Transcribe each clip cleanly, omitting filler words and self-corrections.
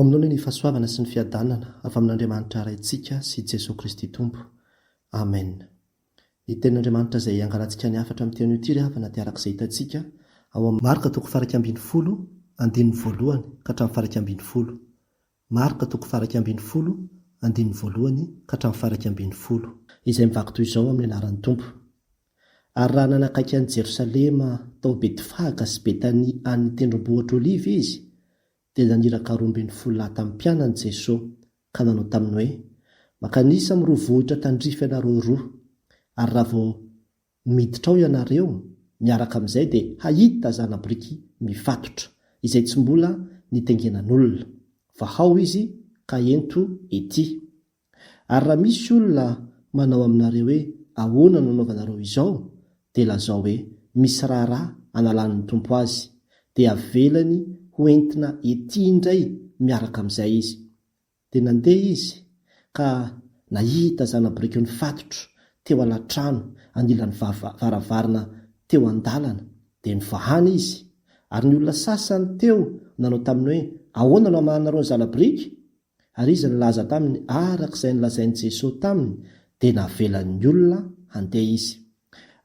Aminao ny fahasoavana sy ny fiadanana avy amin'Andriamanitra raintsika sy Jesosy Kristy Tompo. Amen. Ny tenin'Andriamanitra izay angalantsika ny afatra amin'ny teny ity rehefa na tiarak'izay hitantsika ao amin'ny Marka toko farak ambin'ny folo andininy voalohany ka hatramin'ny farak ambin'ny folo. Marka toko farak ambin'ny folo andininy voalohany ka hatramin'ny farak ambin'ny folo, izay mivaky toy izao amin'ny anaran'ny Tompo. Ary raha nanakaiky an'i Jerosalema tao Betfaga sy Betania any tendrombohitra Oliva izy, dia naniraka 12 lahy tamin'ny mpianany Jesosy ka nanao taminy hoe, makanisa amin'ny rovohitra tandrify ianareo roa, ary raha vao miditra ao ianareo miaraka amin'izay dia hahita zana-biriky mifatotra izay tsy mbola nitengenan'olona, fa ao izy ka ento ety. Ary raha misy olona manao aminareo hoe ahoana no anaovanareo izao, dia lazao hoe misy raharaha analan'ny Tompo azy, dia avelany ho entina ety indray miaraka amin'izay izy. Dia nandeha izy ka nahita zana-biriky mifatotra teo alatrano anilan'ny varavarana teo an-dalana, dia nivahana izy. Ary ny olona sasany teo nanao taminy hoe ahoana no amanareo ny zana-biriky, ary izy nilaza taminy arak'izay nilazain'i Jesosy taminy, dia navelan'ny olona handeha izy.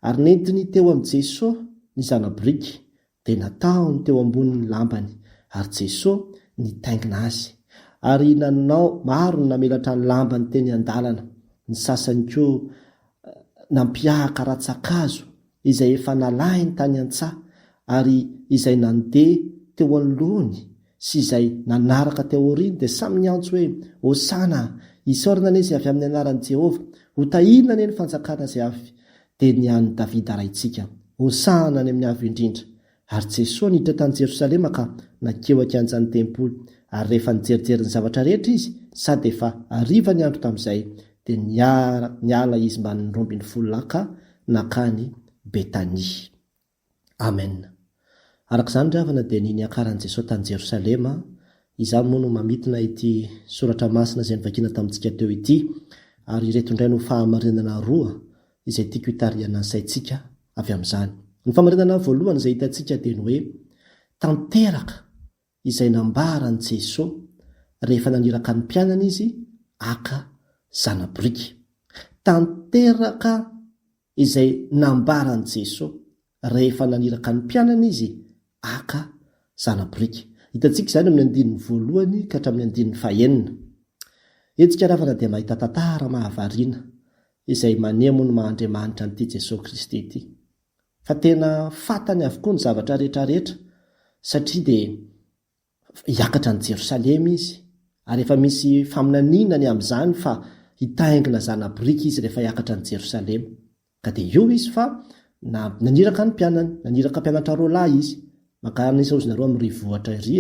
Ary nentiny teo amin'i Jesosy ny zana-biriky, dia nataony teo ambonin'ny lambany, ary Jesosy nitaingina azy. Ary nanao maro ny namelatra ny lambany teny an-dalana, ny sasany koa nampiahaka ratsakazo izay efa nalainy tany an-tsaha, ary izay nandeha teo anoloany sy izay nanaraka teo aoriany dia samy niantso hoe hosana, isaorana anie izay avy amin'ny anaran'i Jehovah, hotahina anie ny fanjakana izay avy dia nian'i Davida raintsika, hosana any amin'ny avo indrindra. Ary Jesosy niditra tany Jerosalema ka nakeo an-kianjan'ny tempoly, ary rehefa nijerijery ny zavatra rehetra izy, sady efa hariva ny andro tamin'izay, dia niala izy mba ny 12 lahy ka nakany Betania. Amen. Arak'izany ravana dia niny akaran'i Jesosy tany Jerosalema. Izany moa no mamitina ity soratra masina izay nivakiana tamintsika teo ity, ary ireto indray no fahamarinana roa izay tiako hitariana ny saintsika avy amin'izany. Ny fahamarinana voalohany izay hitantsika dia ny hoe tanteraka izay nambaran'i Jesosy rehefa naniraka ny mpianany izy aka zana-biriky. Tanteraka izay nambaran'i Jesosy rehefa naniraka ny mpianany izy aka zana-biriky. Hitantsika izany amin'ny andininy voalohany ka hatramin'ny andininy fahaenina. Etsika ravana dia mahita tantara mahavariana izay manemo ny maha-Andriamanitra an'ity Jesosy Kristy ity. Fa tena fantany avokoa ny zavatra rehetrarehetra, satria dia hiakatra ny Jerosalema izy, ary efa misy faminaniana ny amin'izany fa hitaingina zana-biriky izy rehefa hiakatra ny Jerosalema. Ka dia io izy fa naniraka ny mpianany, naniraka mpianatra roa lahy izy, maka nisa ozinareo amin'ny rivohatra ery,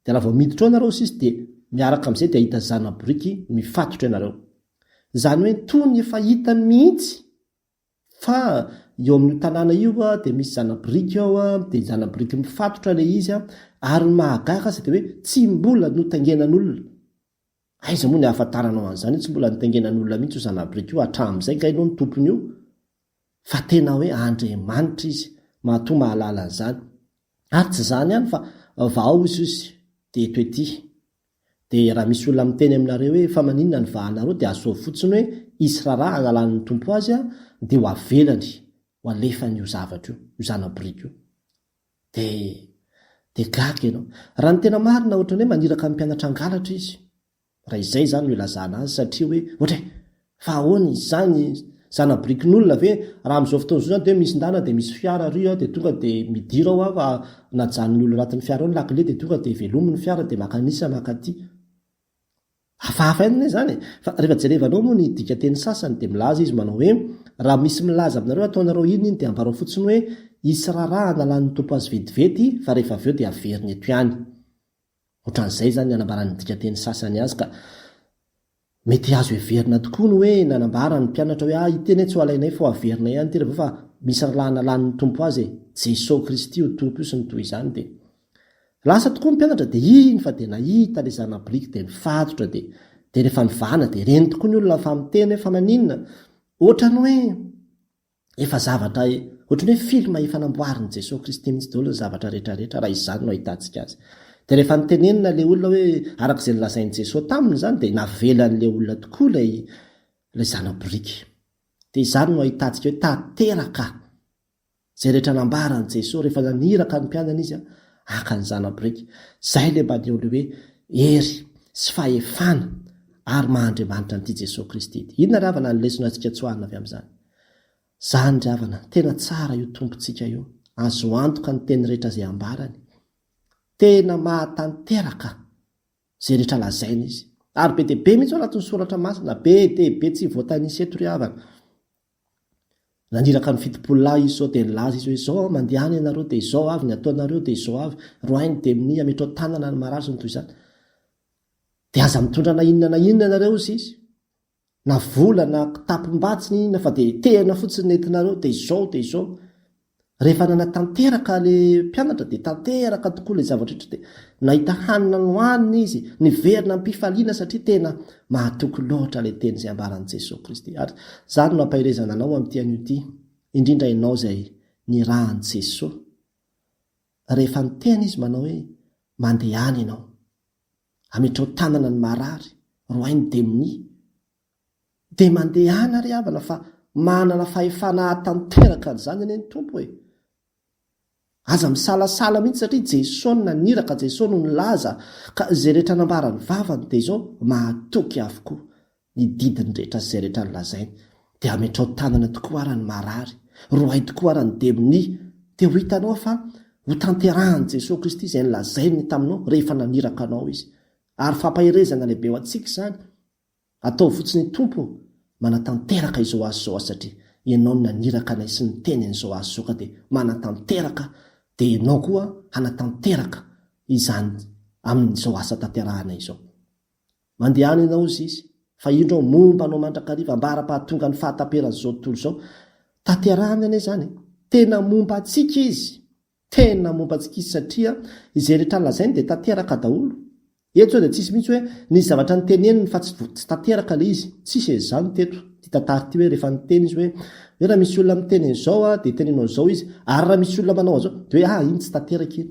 dia raha vao miditra ao ianareo sisy dia miaraka amin'izay dia hita zana-biriky mifatotra ianareo. Izany hoe tony efa hitany mihitsy fa eo amin'ny tanàna io dia misy zana-biriky ao, dia zana-biriky mifatotra ilay izy, ary mahagaga azy dia hoe tsy mbola notengenan'olona. Aiza moa ny ahafantaranao an'izany, tsy mbola notengenan'olona mihitsy io zana-biriky io, hatramin'izay ka ianao ny tompony io. Fa tena hoe Andriamanitra izy mahatoa mahalala an'izany. Ary tsy izany ihany fa vao izy dia eto ety. Dia raha misy olona miteny aminareo hoe fa maninona ny vahanareo, dia asoa fotsiny hoe isy raharaha analan'ny Tompo azy dia ho avelany ho alefany io zavatra io, io zana-biriky io. Dia gaga ianao. Raha ny tena marina ohatrany hoe maniraka ny mpianatra angalatra izy, raha izay izany no ilazana azy, satria hoe ohatra fa ahoana izany zana-birikin'olona ve raha amin'izao fotoana izao dia misy ndana dia misy fiara ry dia tonga dia midira ao fa najanony olona anatin'ny fiara ao ny lakile dia tonga dia velominy fiara dia makanisa makaty. Hafahafa ihany izany. Fa rehefa jerevanao moa ny dikateny sasany dia milaza izy manao hoe raha misy milaza aminareo ataonareo iny dia ambarao fotsiny hoe isy raharaha analan'ny Tompo azy vetivety, fa rehefa avy eo dia averiny eto ihany. Ohatran'izay izany anambaran'ny dikateny sasany azy, ka mety azo heverina tokoa no hoe nanambara ny mpianatra hoe iteny tsy ho alainay fa ho averina ihany ty rehefa misy raha analan'ny Tompo azy Jesosy Kristy io Tompo io sy ny toy izany. Dia lasa tokoa ny mpianatra dia iny fa dia nahita ilay zana-biriky dia mifatotra, dia rehefa nivana dia reny tokoa ny olona fa miteny hoe fa maninona, ohatrany hoe efa zavatra, ohatrany hoe filma efa namboarin'i Jesosy Kristy mihitsy daholo ny zavatra rehetrarehetra, raha izany no ahitantsika azy. dia rehefa nitenenina le olona hoe arak'izay nilazain'i Jesosy taminy zany dia navelan'le olona tokoa lay zana-biriky. Dia izany no ahitantsika hoe tanteraka zay rehetra nambaran'i Jesosy rehefa naniraka ny mpiandana izy aka ny zana-biriky. Zay le mba neo le hoe hery sy fahefana ary mahandriamanitra n'ity Jesosy Kristy ity. Inona ry havana ny lesona antsika tsoahana avy amin'izany? Zany ry havana, tena tsara io tompontsika io, azo antoka ny teny rehetra izay ambarany, tena mahatanteraka zay rehetra lazaina izy, ary be dia be mihitsy ao anatin'ny soratra masina, be dia be tsy voatanisa eto ry havana. Naniraka ny fitopolo lahy izy zao dia nilaza izy hoe izao mandehana ianareo dia izao avy ny ataonareo dia izao avy roainy dia amin'ny ametrao tanana ny marary sy ny toy izany. Dia aza mitondra na inona ianareo izy na vola na kitapom-batsy ny inona fa dia tehana fotsiny nentinareo dia izao dia izao. Rehefa nanatanteraka le mpianatra dia tanteraka tokoa le zavatra rehetra, dia nahita hanina nohanina izy, niverina ampifaliana satria tena mahatoky loatra le teny izay ambaran'i Jesosy Kristy. Ary izany no ampahirezana anao amin'ity anio ity, indrindra ianao izay nirahan'i Jesosy. Rehefa niteny izy manao hoe mandehana ianao, ametrao tanana ny marary, roainy demoni, dia mandehana ry havana fa manana fahefana hatanteraka an'izany anie ny tompo e. Aza misalasala mihitsy satria Jesosy naniraka, Jesosy no nilaza, ka izay rehetra nambarany vavany dia izao mahatoky avokoa ny didiny rehetra sy izay rehetra nilazainy. Dia ametrao tanana tokoa ara ny marary, roay tokoa ara ny demoni. Dia ho hitanao fa ho tanterahan'i Jesosy Kristy izay nilazainy taminao rehefa naniraka anao izy. Ary fampahirezana lehibe ho antsika izany, atao fotsiny tompo manatanteraka izao azo zao, satria ianao no naniraka anay sy niteny an'izao azo zao, ka dia manatanteraka dia ianao koa hanatanteraka izany amin'izao asa tanterahana izao. Mandehana ianao izy fa indro momba anao mandrakariva ambara-pahatonga ny fahataperan'izao tontolo izao, tanterahana anie izany, tena momba antsika izy, tena momba antsika izy, satria izay rehetra lazainy dia tanteraka daholo. Eto dia tsisy mihitsy hoe nisy zavatra niteneniny fa tsy tanteraka le izy, tsisy izany teto ty tantara ty hoe rehefa niteny izy hoe raha misy olona miteny izao dia tenenao izao izy, ary raha misy olona manao azao dia hoe iny tsy tanteraka iny.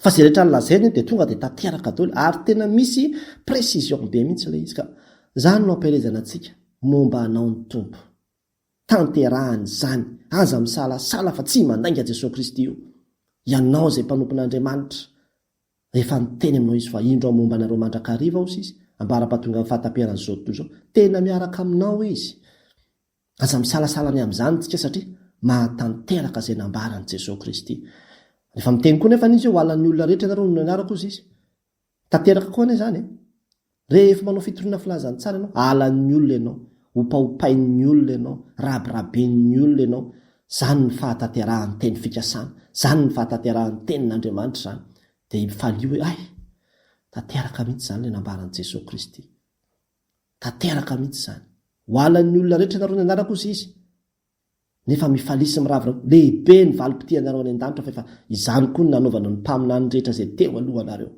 Fa izay rehetra nilazainy dia tonga dia tanteraka daholo, ary tena misy précision be mihitsy le izy. Ka izany no ampahirezana antsika momba anao ny tompo, tanterahany izany, aza misalasala fa tsy mandainga Jesosy Kristy io, ianao izay mpanompon'Andriamanitra. Rehefa niteny aminao izy fa indro momba anareo mandrakariva ao izy, ambara-pahatonga ny fahataperan'izao tontolo izao, tena miaraka aminao izy. Aza misalasala ny amin'izany tsika satria mahatanteraka izay nambaran'i Jesosy Kristy. Rehefa miteny koa nefa izy ho halan'ny olona rehetra ianareo no niaraka izy, tanteraka koa anie izany. Rehefa manao fitoriana filazany tsara ianao, halan'ny olona ianao, hopahopain'ny olona ianao, rabiraben'ny olona ianao, izany ny fahatanterahany teny fikasana, izany ny fahatanterahany tenin'Andriamanitra izany. Dia mifalio hoe tanteraka mihitsy izany le nambaran'i Jesosy Kristy, tanteraka mihitsy izany. Ho halan'ny olona rehetra ianareo ny anarako izy, nefa mifalisy miravoravo lehibe ny valim-pity anareo any an-danitra, fa efa izany koa ny nanaovana ny mpaminany rehetra izay teo aloha anareo.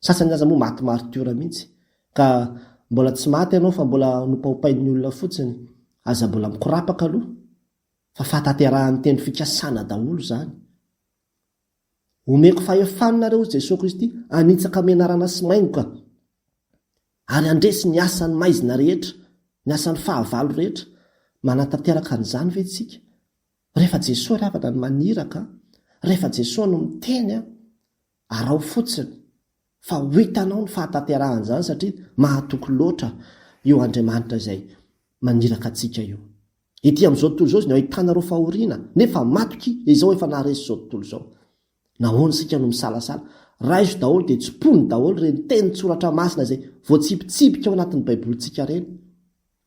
Sasany aza moa maty maritiora mihitsy, ka mbola tsy maty ianao fa mbola nopahopain'ny olona fotsiny, aza mbola mikorapaka aloha, fa fahatanterahany teny fikasana daholo izany. Omeko fahefanareo Jesosy Kristy anitsaka menarana sy maingoka, ary andresy ny asany maizina rehetra, ny asany fahavalo rehetra, manatanteraka an'izany ve tsika? Rehefa Jesosy afaka ny maniraka, rehefa Jesosy no miteny arao fotsiny, fa ho hitanao ny fahatanterahany izany, satria mahatoky loatra io Andriamanitra izay maniraka antsika io. Ity amin'izao tontolo izao ny ahitanareo fahoriana, nefa matoky izao efa naharesy izao tontolo izao. Nahoana sika no misalasala? Raiso daholo dia tsipony daholo reny teny tsoratra masina izay voatsipitsipika ao anatin'ny baibolintsika reny.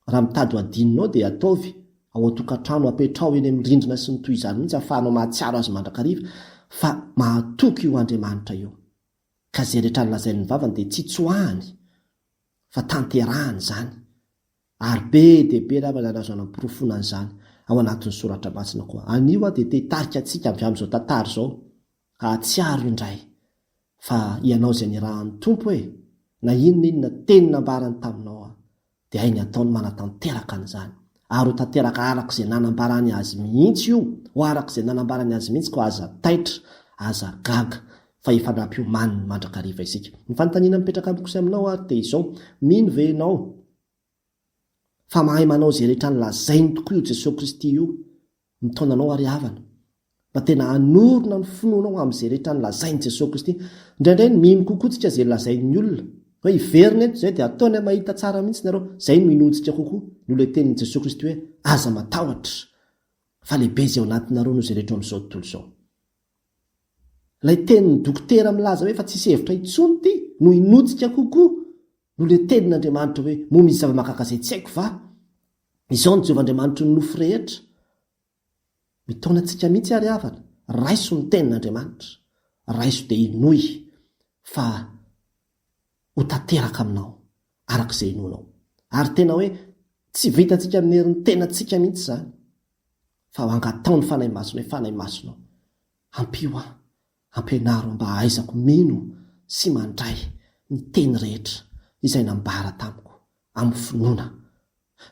Raha mitady ho adininao dia ataovy ao an-tokantrano, apetrao eny amin'ny rindrina sy ny toy izany mihitsy ahafahanao mahatsiaro azy mandrakariva, fa mahatoky io Andriamanitra io. Ka izay rehetra nilazain'ny vavany dia tsy tsoahany, fa tanterahany izany. Ary be dia be raha nazo anam-porofonana izany ao anatin'ny soratra masina koa. Anio dia te hitarika antsika avy amin'izao tantara izao, ahatsiaro indray fa ianao izay nirahan'ny tompo na inona teny nambarany taminao dia hainy ataony manatanteraka an'izany, ary ho tanteraka arak'izay nanambarany azy mihitsy io, ho arak'izay nanambarany azy mihitsy, ko aza taitra, aza gaga fa efa nampiomaniny mandrakariva isika. Ny fanontaniana mipetraka amikosa aminao ary dia izao, mino ve ianao fa mahay manao zay rehetra nylazainy tokoa io Jesosy Kristy io mitaonanao ary havana, mba tena hanorona ny finoanao amin'izay rehetra nylazainy Jesosy Kristy. Indraindray ny mino kokoa tsika zay lazain'ny olona, hoe iverina eto zay dia ataony mahita tsara mihitsy nareo, zay ny minontsika kokoa ny olona tenin'i Jesosy Kristy hoe aza matahotra fa lehibe izay ao anatinareo noho izay rehetra amin'izao tontolo izao. Ilay tenin'ny dokotera milaza hoe fa tsisy hevitra intsony ity no inotsika kokoa no le tenin'Andriamanitra hoe moa misy zava-makaka izay tsy haiko va, izao ny Jehovahandriamanitra ny nofo rehetra. Mitaona antsika mihitsy ary havana, raiso ny tenin'Andriamanitra, raiso dia inoy fa ho tanteraka aminao arak'izay inonao. Ary tena hoe tsy vitantsika amin'ny herin'ny tenantsika mihitsy izany, fa ho angatao ny fanahy masina hoe fanahy masinao, ampio aho, ampianaro mba ahaizako mino sy mandray ny teny rehetra izay nambara tamiko amin'ny finoana.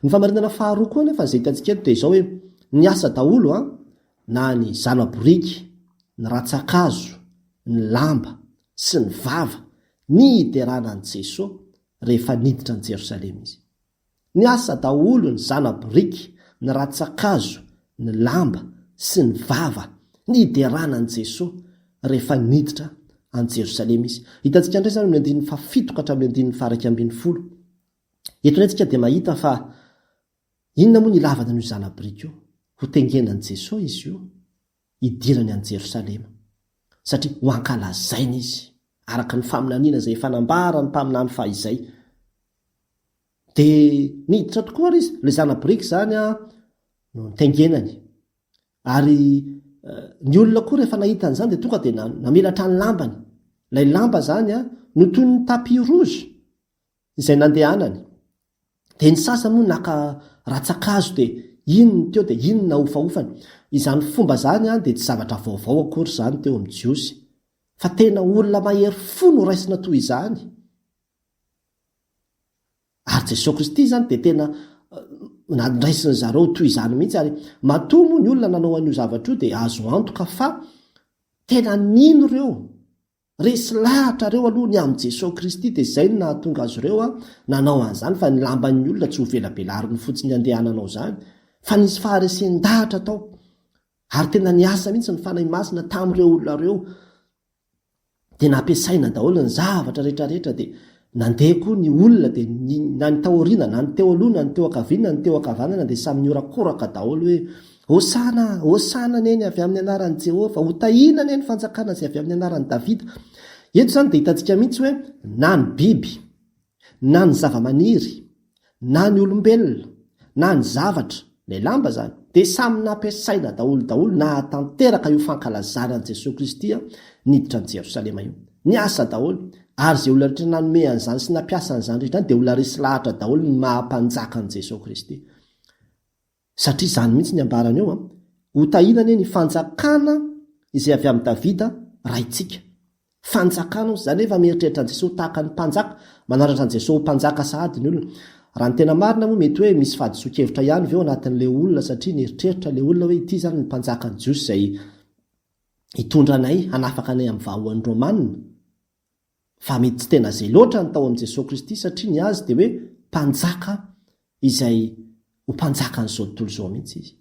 Ny famarinana faharoa koa nefa izay hitantsika eto dia izao hoe ny asa daholo na ny zana-boriky, ny ratsakazo, ny lamba sy ny vava ny iterana an'i Jesosy rehefa niditra an'i Jerosalema izy. Ny asa daholo, ny zana-boriky, ny ratsakazo, ny lamba sy ny vava ny iterana an'i Jesosy rehefa niditra an'i Jerosalema izy. Hitantsika indray izany amin'ny 17 ka hatramin'ny 19. Eto indray tsika dia mahita fa inona moa ny ilavana n'io zana-boriky io? Ho tengenan'i Jesosy izy io hidirany an'i Jerosalema, satria ho ankalazaina izy araka ny faminaniana izay efa nambara ny mpaminany fahizay. Dia niditra tokoa ary izy, ilay zana-boriky izany no tengenany. Ary ny olona koa rehefa nahita an'izany dia tonga dia namelatra ny lambany. Ilay lamba izany no toy ny tapis rouge izay nandehanany. Dia ny sasany moa naka ratsakazo dia iny ny teo dia iny na ofaofany. Izany fomba izany dia tsy zavatra vaovao akory izany teo amin'ny Jiosy, fa tena olona mahery fo no raisina toy izany. Ary Jesosy Kristy izany dia tena nandraisiny zareo toy izany mihitsy, ary matoa moa ny olona nanao an'io zavatra io dia azo antoka fa tena nino ireo, resy lahatra reo aloha ny amin'ny Jesosy Kristy, dia izay no nahatonga azy ireo nanao an'izany. Fa ny lamban'ny olona tsy ho velabelariny fotsiny andehananao izany, fa nisy faharesen-dahatra tao, ary tena niasa mihitsy ny fanahy masina tamin'ireo olona ireo. Dia nampiasaina daholo ny zavatra rehetrarehetra, dia nandeha koa ny olona dia na ny taoriana, na ny teo aloha, na ny teo akaviana, na ny teo akavanana, dia samy niorakoraka daholo hoe hosana, hosana neny avy amin'ny anaran'i Jehova, hotahina neny fanjakana izay avy amin'ny anaran'i Davida. Eto izany dia hitantsika mihitsy hoe na ny biby, na ny zavamaniry, na ny olombelona, na ny zavatra, ilay lamba izany, dia samy nampiasaina daholo na hatanteraka io fankalazana an'i Jesosy Kristy niditra an'i Jerosalema io. Ny asa daholo, ary izay olona rehetra nanome an'izany sy nampiasa an'izany rehetra dia olona resy lahatra daholo ny mahampanjaka an'i Jesosy Kristy. Satria izany mihitsy ny ambarany eo, ho tahinany ny fanjakana izay avy amin'ny Davida raitsika. Fanjakana izany efa mieritreritra an'i Jesosy tahaka ny mpanjaka, manaratra an'i Jesosy ho mpanjaka sahady ny olona. Raha ny tena marina moa mety hoe misy fahadiso-kevitra ihany ve ao anatin'ilay olona, satria nieritreritra ilay olona hoe ity izany ny mpanjaka ny Jiosy izay hitondra anay hanafaka anay amin'ny vahoan'ny Romanina. Fa mety tsy tena izay loatra ny tao amin'i Jesosy Kristy, satria ny azy dia hoe mpanjaka izay ho mpanjaka n'izao tontolo izao mihitsy izy.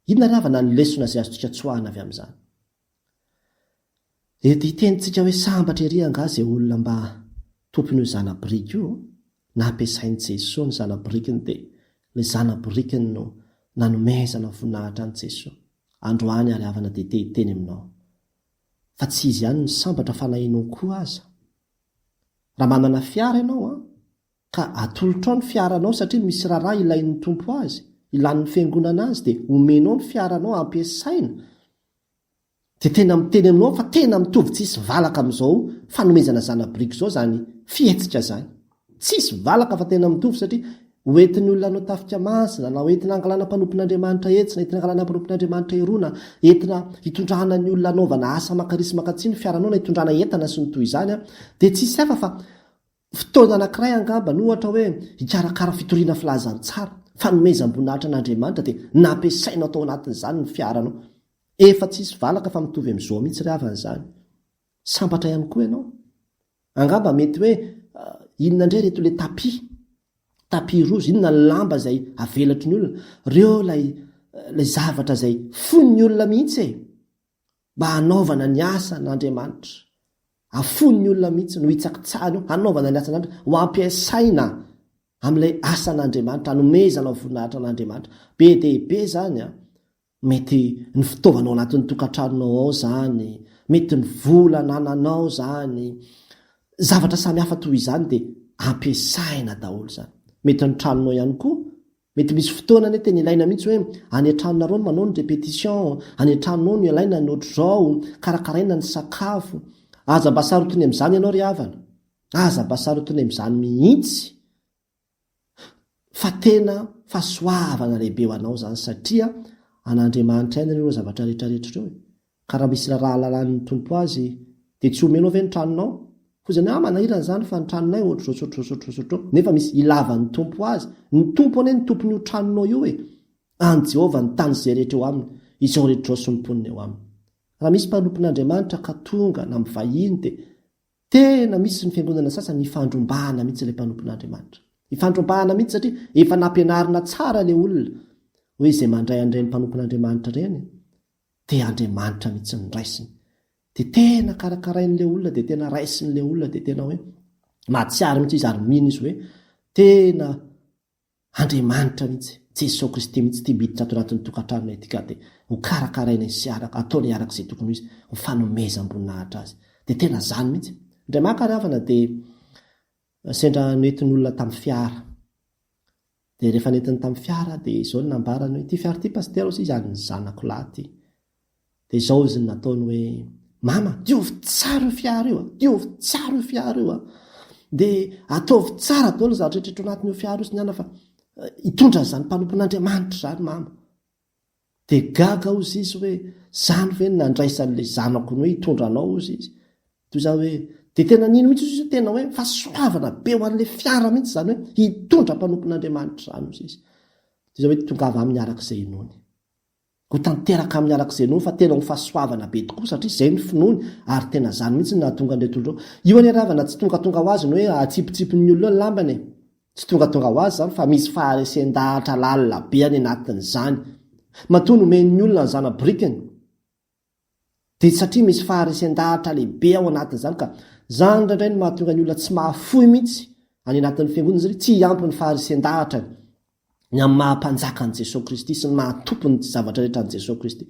Inona ry havana ny lesona izay azontsika tsoahana avy amin'izany? Dia hitentsika hoe sambatra ery anga izay olona mba tompon'io zana-boriky io, na ampiasain'i Jesosy ny zana-borikiny, dia ilay zana-borikiny no nanomezana voninahitra an'i Jesosy. Androany ary havana dia te-hiteny aminao, fa tsy izy ihany ny sambatra fanahinao koa aza. Raha manana fiara ianao ka atolotrao ny fiaranao satria misy raharaha ilain'ny tompo azy, ilan'ny fiangonana azy, dia omenao ny fiaranao ampiasaina, dia tena miteny aminao fa tena mitovy tsisy valaka amin'izao fanomezana zana-boriky izao zany fihetsika zany. Tsisy valaka fa tena mitovy, satria hoentin'ny olona anao tafika masina, na hoentina angalana mpanompon'Andriamanitra hetsy, na entina angalana mpanompon'Andriamanitra irona, entina hitondrana ny olona anaovana asa makarisy makatsiny fiaranao, na hitondrana entana sy ny toy izany, dia tsisy hafa fa fotoana anankiray angamba no ohatra hoe hikarakara fitoriana filazany tsara, fanomezam-boninahitra an'Andriamanitra, dia nampiasaina tao anatin'izany ny fiaranao. Efa tsisy valaka fa mitovy amin'izao mihitsy ry havan'izany. sambatra ihany koa ianao. Angamba mety hoe inona indray reto le tapi rozy, inona ny lamba zay avelatry ny olona, reo lay zavatra zay fon'ny olona mihitsy mba hanaovana ny asa n'Andriamanitra. Afon'ny olona mihitsy no hitsakitsahany eo hanaovana ny asa n'Andriamanitra, ho ampiasaina amin'ilay asa n'Andriamanitra, hanomezana voninahitra n'Andriamanitra. Be dia be zany mety ny fitaovanao anatin'ny tokantranonao ao zany, mety ny vola nananao zany, zavatra samihafa toy izany dia ampiasaina daholo zany. Mety ny tranonao ihany koa, mety misy fotoana ny tena ilaina mihitsy hoe any an-tranonareo no manao ny répétition, any an-tranonao no ilaina ny ohatr'izao, karakaraina ny sakafo. Aza mba sarotiny amin'izany ianao ry havana, aza mba sarotiny amin'izany mihitsy, fa tena fahasoavana lehibe ho anao zany, satria an'Andriamanitra ihany ireo zavatra rehetrarehetra ireo. Ka raha misy raha lalan'ny tompo azy dia tsy omenao ve ny tranonao? Fozany manahirana zany fa ny tranonay ohatr'izao nefa misy ilavan'ny tompo azy. Ny tompo anie ny tompony io tranonao io any Jehovah ny tany izay rehetra eo aminy, izao rehetra izao somponiny eo aminy. Raha misy mpanompon'Andriamanitra ka tonga na mivahiny dia tena misy ny fiangonana sasany ifandrombahana mihitsy ilay mpanompon'Andriamanitra. Ifandrombahana mihitsy satria efa nampianarina tsara ilay olona hoe izay mandray andray ny mpanompon'Andriamanitra ireny dia Andriamanitra mihitsy ny raisiny. Dia tena karakarain'ilay olona, dia tena raisin'ilay olona, dia tena hoe mahatsiaro mihitsy izy ary mino izy hoe tena Andriamanitra mihitsy, Jesosy Kristy mihitsy tia miditra ato anatin'ny tokantranonay ity, ka dia ho karakaraina izy sy ataony araka izay tokony izy, ho fanomezam-boninahitra azy. Dia tena zany mihitsy. Indray maka ry havana dia sendra noentin'ny olona tamin'ny fiara. Dia rehefa noentiny tamin'ny fiara dia izao ny nambarany hoe ity fiara ity pasitera izy izany ny zanako lahy ity. Dia izao izy nataony hoe mama, diovy tsara io fiara io, diovy tsara io fiara io. Dia ataovy tsara daholo zavatra rehetra anatin'io fiara io sy niana fa hitondra izany mpanompon'Andriamanitra zany mama. Dia gaga ozy izy hoe zany ve nandraisan'ilay zanako ny hoe hitondra anao ozy izy. Toy izao hoe dia tena nino mihitsy izy tena hoe fahasoavana be ho an'ilay fiara mihitsy zany hoe hitondra mpanompon'Andriamanitra zany ozy izy. Toy izao hoe tongava amin'ny arak'izay inony. Ho tanteraka amin'ny arak'izay inony fa tena ho fahasoavana be tokoa satria izay ny finoany ary tena zany mihitsy na tonga indray tondro. Io any ravana tsy tongatonga ho azy ny hoe atsipitsipon'ny olona ny lambany. Tsy tongatonga ho azy zany fa misy faharesen-dahatra lalina be any anatin'izany. Matoa no omen'ny olona ny zana-brikany. Dia satria misy faharesen-dahatra lehibe ao anatin'izany ka zany indraindray no mahatonga ny olona tsy mahafoy mihitsy any anatin'ny fiangonana satria tsy ampy ny faharesen-dahatra ny amin'ny mahampanjaka an'i Jesosy Kristy sy ny mahatompony ny zavatra rehetra an'i Jesosy Kristy.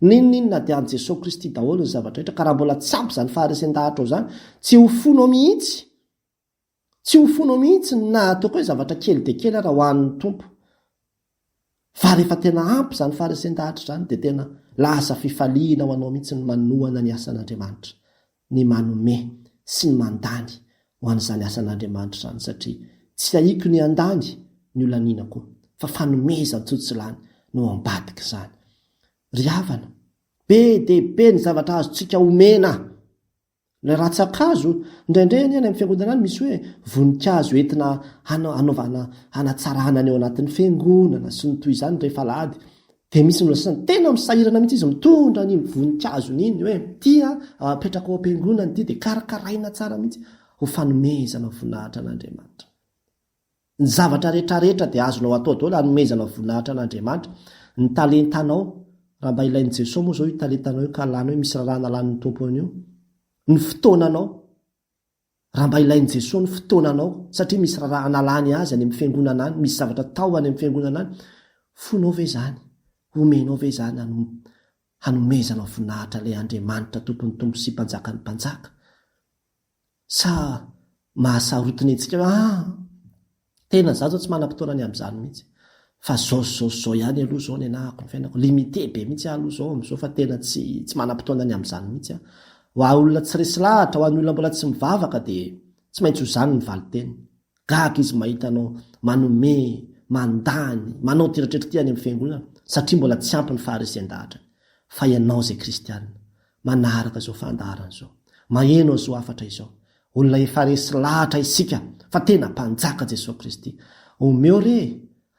Ninona dia an'i Jesosy Kristy daholo ny zavatra rehetra, ka raha mbola tsy ampy izany faharesen-dahatra ao zany, tsy ho fonao mihitsy. Tsy ho fonao mihitsy na ataoko hoe zavatra kely dia kely raha ho an'ny tompo. Fa rehefa tena ampy izany faharesen-dahatra zany dia tena lasa fifaliana ho anao mihitsy ny manohana ny asan'Andriamanitra, ny manome sy ny mandany ho an'izany asan'Andriamanitra zany, satria tsy ahiko ny andany ny olaniana koa, fa fanomezana tsotsilany no ambadika izany. Ry havana, be dia be ny zavatra azontsika omena. Ilay ratsan-kazo indraindray any amin'ny fiangonana any misy hoe voninkazo entina hanaovana hanatsarana ny ao anatin'ny fiangonana sy ny toy izany rehefa alahady. Dia misy ny sasany tena misahirana mihitsy izy mitondra ny voninkazo niny hoe tia apetraka ao am-piangonana ity dia karakaraina tsara mihitsy ho fanomezana voninahitra n'Andriamanitra. Ny zavatra rehetrarehetra dia azonao atao daholo hanomezana voninahitra n'Andriamanitra. Ny talentanao, raha mba ilain'i Jesosy moa izao io talentanao io ka lany hoe misy rahana lanin'ny tompony io. Ny fotoananao, raha mba ilain'i Jesosy ny fotoananao, satria misy rahana lany azy any amin'ny fiangonana any, misy zavatra tao any amin'ny fiangonana any, fonao ve zany? Omenao ve zany hanomezana voninahitra ilay Andriamanitra tompony tompo sy mpanjaka ny mpanjaka? Sa mahasarotiny antsika tena za zao tsy manam-potoana any amin'izany mihitsy, fa zao ihany aloha zao ny anahako ny fiainako, limité be mihitsy aloha zao amin'izao fa tena tsy manam-potoana any amin'izany mihitsy. Ho a olona tsy resy lahatra, ho an'ny olona mbola tsy mivavaka dia tsy maintsy ho zany ny valiteny. Gaga izy mahita anao manome, mandany, manao tiratretra ty any amin'ny fiangonana satria mbola tsy ampy ny faharesen-dahatra. Fa ianao izay kristianina manaraka izao fandaharana izao, maheno izao afatra izao, olona efa resy lahatra isika fa tena mpanjaka Jesosy Kristy, omeo re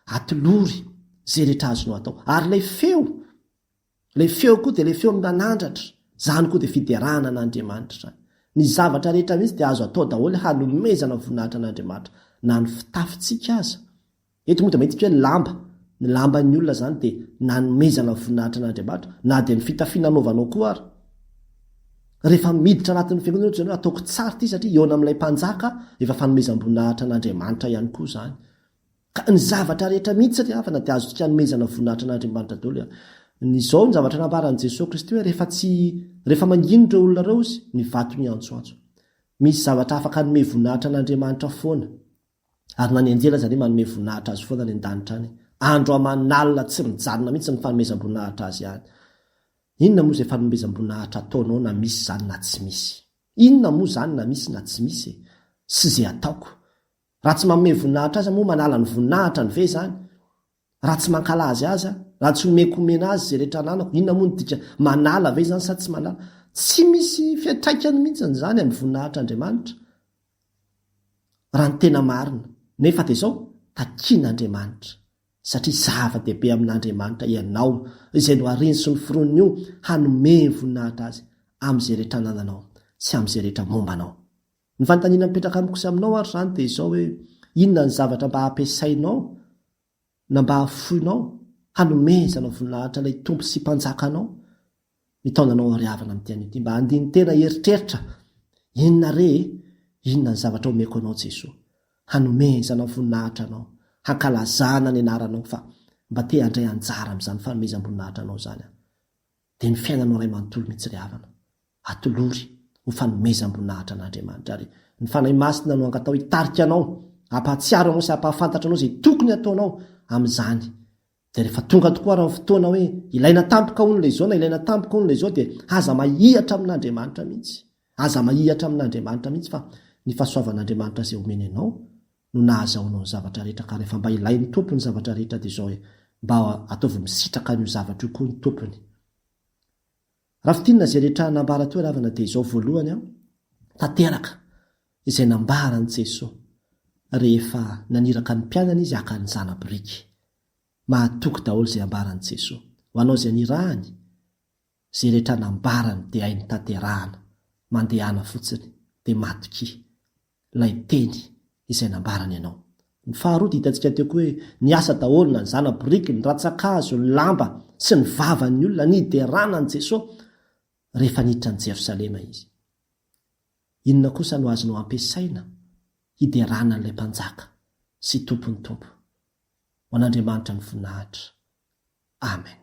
atolory zay rehetra azonao atao. Ary ilay feo koa dia ilay feo manandratra, zany koa dia fiderana n'Andriamanitra. ny zavatra rehetra mihitsy dia azo atao daholo hanomezana voninahitra an'Andriamanitra na ny fitafintsika aza. Eto moa dia mahitsika hoe lamba, ny lamban'ny olona zany dia nanomezana voninahitra an'Andriamanitra na dia ny fitafiana anaovanao koa ary. Rehefa miditra anatin'ny fiangonana zany ataoko tsara ity satria eo amin'ilay mpanjaka efa fanomezam-boninahitra an'Andriamanitra ihany koa zany. Ka ny zavatra rehetra mihitsy satria afana dia azontsika hanomezana voninahitra an'Andriamanitra daholo. Izao ny zavatra nambaran'i Jesosy Kristy hoe rehefa manginitra olona ireo izy ny vato ny antsoantso. Misy zavatra afaka hanome voninahitra an'Andriamanitra foana. Ary na ny anjela zany manome voninahitra azy foana ny an-danitra any. Andro aman'alina tsy mijanona mihitsy ny fanomezam-boninahitra azy ihany. Inona moa izay fanomezam-boninahitra ataonao na misy zany na tsy misy? Inona moa zany na misy na tsy misy? Sy izay ataoko. Raha tsy manome voninahitra aza moa manala ny voninahitra ny ve zany? Raha tsy mankalazy aza, raha tsy omena azy izay rehetra ananako, inona moa ny dika manala ve zany sa tsy manala? Tsy misy fiantraikany mihitsy zany amin'ny voninahitra Andriamanitra. Raha ny tena marina, nefa dia izao takian'Andriamanitra. Satria zava-dehibe amin'Andriamanitra ianao izay no hareny sy ny foroniny io hanome voninahitra azy amin'izay rehetra anananao sy amin'izay rehetra mombanao. Ny fanontaniana mipetraka amiko sy aminao ary zany dia izao hoe inona ny zavatra mba hampiasainao na mba hafoinao hanomezana voninahitra ilay tompo sy mpanjakanao ny taonanao ariavana amin'ity an'ity, mba handiny tena eritreritra inona ny zavatra omeko anao Jesosy, hanomezana voninahitra anao, hankalazana ny anaranao fa mba te handray anjara amin'izany fanomezam-boninahitra anao zany. Dia ny fiainanao iray manontolo mihitsy ry havana, atolory ho fanomezam-boninahitra an'Andriamanitra ary ny fanahy masina no angatao hitarika anao, hampahatsiaro anao sy hampahafantatra anao izay tokony ataonao amin'izany. Dia rehefa tonga tokoa raha ny fotoana hoe ilaina tampoka on'ilay izao na ilaina tampoka on'ilay izao dia aza mahihatra amin'Andriamanitra mihitsy. Aza mahihatra amin'Andriamanitra mihitsy fa ny fahasoavan'Andriamanitra izay omeny anao no nahazahoanao ny zavatra rehetra. Ka rehefa mba ilain'ny tompony ny zavatra rehetra dia izao hoe mba ataovy misitraka n'io zavatra io koa ny tompony. Raha fitinina izay rehetra nambara teo ravana dia izao voalohany tanteraka izay nambaran'i Jesosy rehefa naniraka ny mpianana izy haka ny zana-biriky. Mahatoky daholo izay ambaran'i Jesosy ho anao izay nirahany, izay rehetra nambarany dia hainy tanterahana, mandehana fotsiny dia matoky ilay teny izay nambarany ianao. Ny faharoa dia hitantsika teo koa hoe niasa daholo na ny zana-biriky, ny ratsan-kazo, ny lamba sy ny vavan'ny olona nideranan'i Jesosy rehefa niditra ny Jerosalema izy. Inona kosa no azonao ampiasaina hideranan'ilay mpanjaka sy tompony tompo? Ho an'Andriamanitra ny voninahitra. Amen.